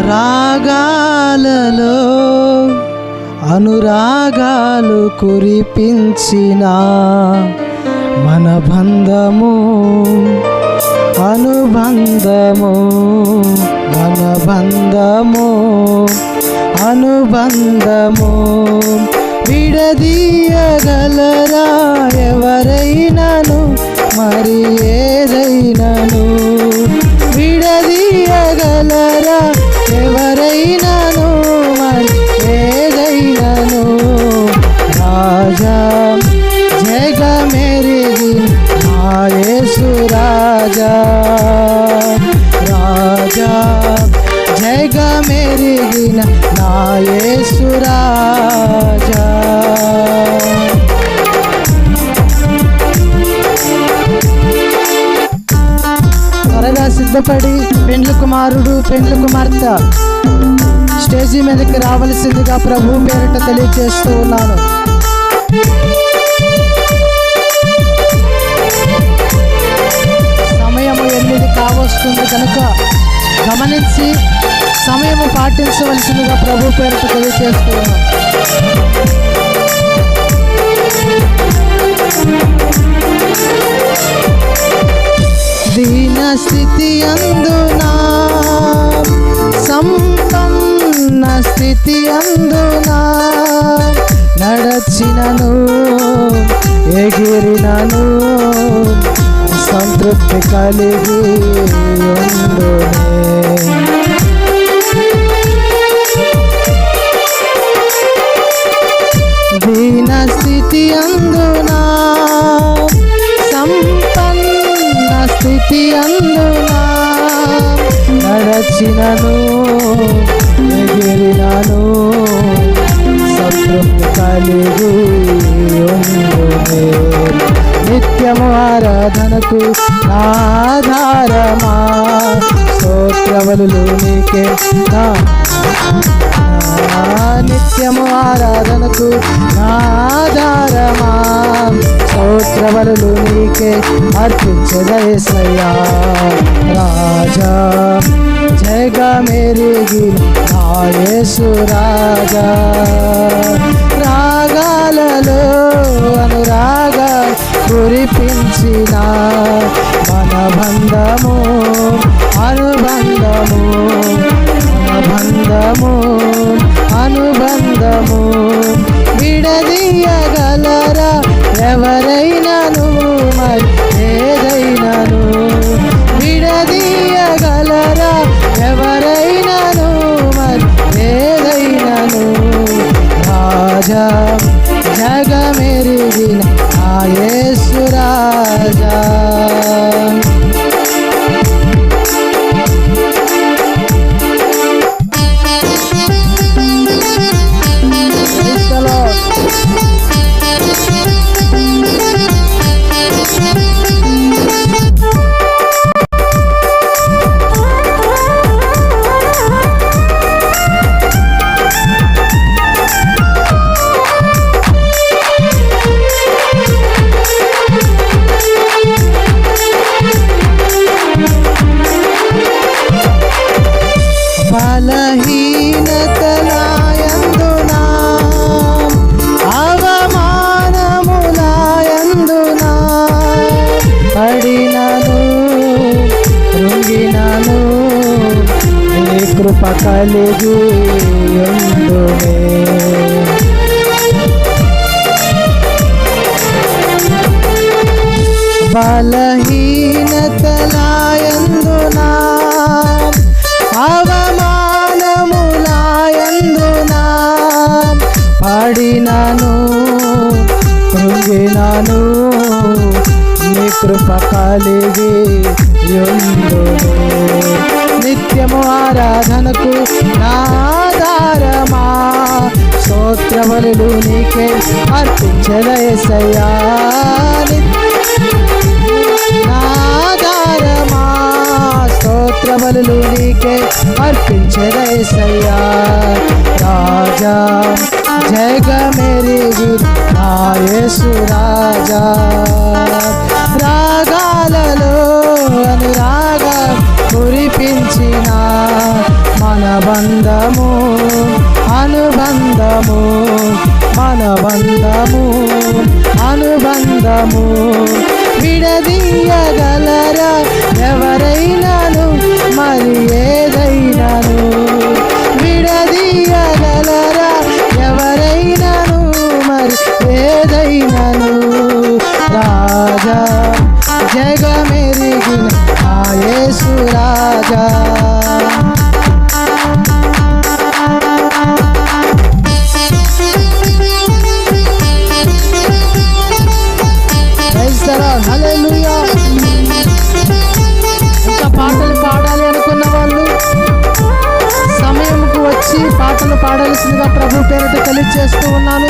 రాగాలలో అనురాగాలు కురిపించిన మన బంధము అనుబంధము మన బంధము అనుబంధము విడదీయగలరా ఎవరైనాను మరి ఏదైనాను విడదీయగలరా ఎవరైనాను మరి ఏదైనాను రాజా జగమెరిగి నా యేసు రాజా రాజా జగమెరిగిన నా యేసు రాజా త్వరగా సిద్ధపడి పెండ్లి కుమారుడు పెండ్లి కుమార్తె స్టేజీ మీదకి రావలసిందిగా ప్రభు పేరిట తెలియజేస్తూ ఉన్నాను. సమయము 8 కావస్తుంది కనుక గమనించి సమయము పాటించవలసిందిగా ప్రభు పేరిట తెలియజేస్తూ ఉన్నాను. దీన స్థితి అందునా సంపన్న స్థితి అందునా నడచినను ఎగిరినను సంతృప్తి కలిగి ఉండునే దీన స్థితి అందునా సంపన్న స్థితి అందునా నడచినను ఎగిరినను సంతృప్తి కలిగి ఉండునే నిత్యము ఆరాధనకు ఆధారమా స్తోత్రములు నీకే నిత్యము ఆరాధనకు ఆధారమా స్తోత్రములు నీకే అర్పించదయసయ్యా రాజా జగమెరిగి నా యేసు రాజా రాగాలలో అనురాగా కురిపించిన మన బంధము అనుబంధము మన బంధము అనుబంధము విడదీయగలరా ఎవరైనాను మరి ఏదైనాను విడదీయగలరా ఎవరైనాను మరి ఏదైనాను రాజా జగమెరిగిన నా యేసు రాజా బలహీనతలాయందునా అవమానములాయందునా పడినను కృంగినను నీ కృప కలిగి ఉండునే బలహీనతలాయందునా అవమానములాయందునా పడినను కృంగినను నీ కృప కలిగి ఉండునే నిత్యము ఆరాధనకు ఆధారమా స్తోత్రములు నీకే అర్పించదయసయ్యా ఆధారమా స్తోత్రములు నీకే అర్పించదయసయ్యా రాజా జగమెరిగి నా యేసు రాజా రాగాలలో అనురాగ కురిపించిన మన బంధము అనుబంధము, మన బంధము అనుబంధము. విడదీయగలరా ఎవరైనాను మరి ఏదైనాను, విడదీయగలరా ఎవరైనాను మరి ఏదైనాను. రాజా జగమెరిగిన ఆ యేసు రాజా, హల్లెలూయా. ఇంకా పాటలు పాడాలి అనుకున్న వాళ్ళు సమయంకు వచ్చి పాటలు పాడాల్సిందిగా ప్రభు పేరిట తెలియజేస్తూ ఉన్నాను.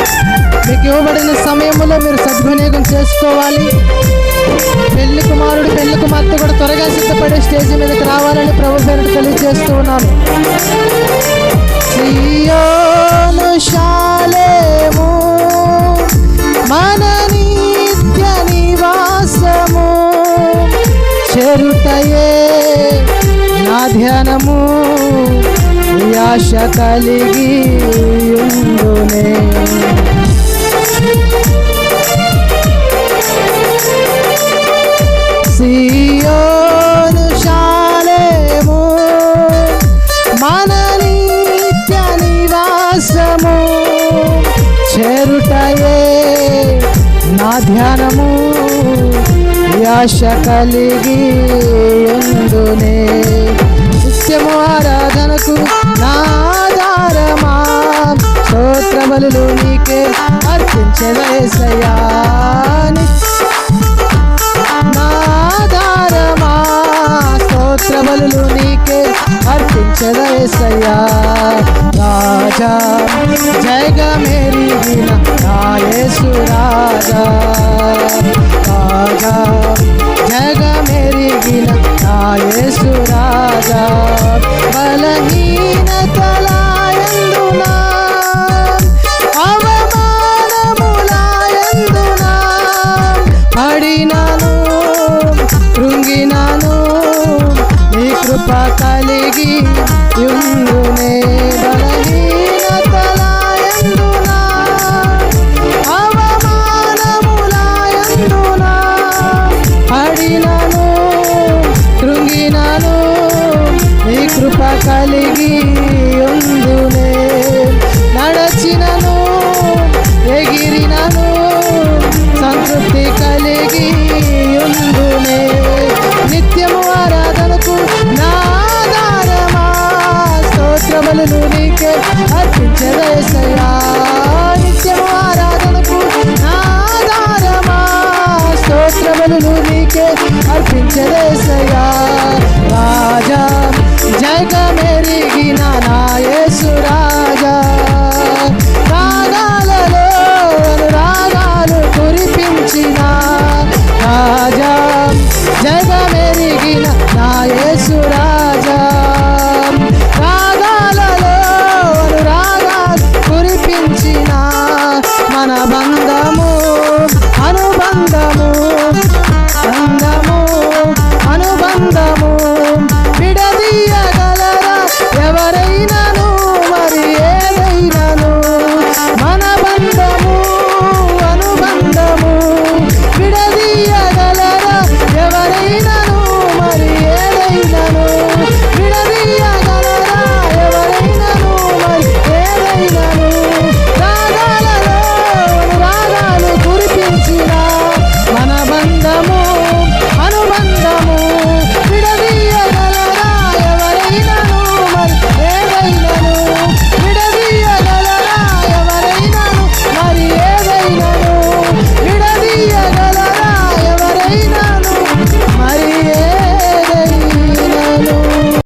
మీకు ఇవ్వబడిన సమయంలో మీరు సద్వినియోగం చేసుకోవాలి. పెళ్లి కుమారుడు పెళ్లి కుమార్తె కూడా త్వరగా సిద్ధపడే స్టేజ్ మీదకి రావాలని ప్రభు పేరిట తెలియజేస్తూ ఉన్నాను. సియోను షాలేము మన నిత్య నివాసము, చేరుటయే నా ధ్యానము, ఆశ కలిగి ఉండునే. సియోను షాలేము మన నిత్య నివాసము, చేరుటయే నా ధ్యానము, ఆశ కలిగి ఉండునే. నిత్యము ఆరాధనకు నా ఆధారమా, స్తోత్ర బలులు నీకే అర్పించెదా యేసయ్యా. నా ఆధారమా, స్తోత్ర బలులు నీకే అర్పించెదా యేసయ్యా. రాజా జగమెరిగిన నా యేసు రాజా, రాజా జగమెరిగిన నా యేసు రాజా. బలహీనతలయందునా అవమానములయందునా పడినాను కృంగినాను, నీ కృప కలిగి ఉండునే. బలహీనతలయందునా అవమానములయందునా పడినాను కృంగినాను, నీ కృప కలిగి ఉండునే. నడచినను ఎగిరినను సంతృప్తి కలిగి ఉండునే. నిత్యము ఆరాధనకు నా ఆధారమా, స్తోత్ర బలులు నీకే అర్పించెదా యేసయ్యా. నిత్యము ఆరాధనకు నా ఆధారమా, స్తోత్ర బలులు నీకే అర్పించెదా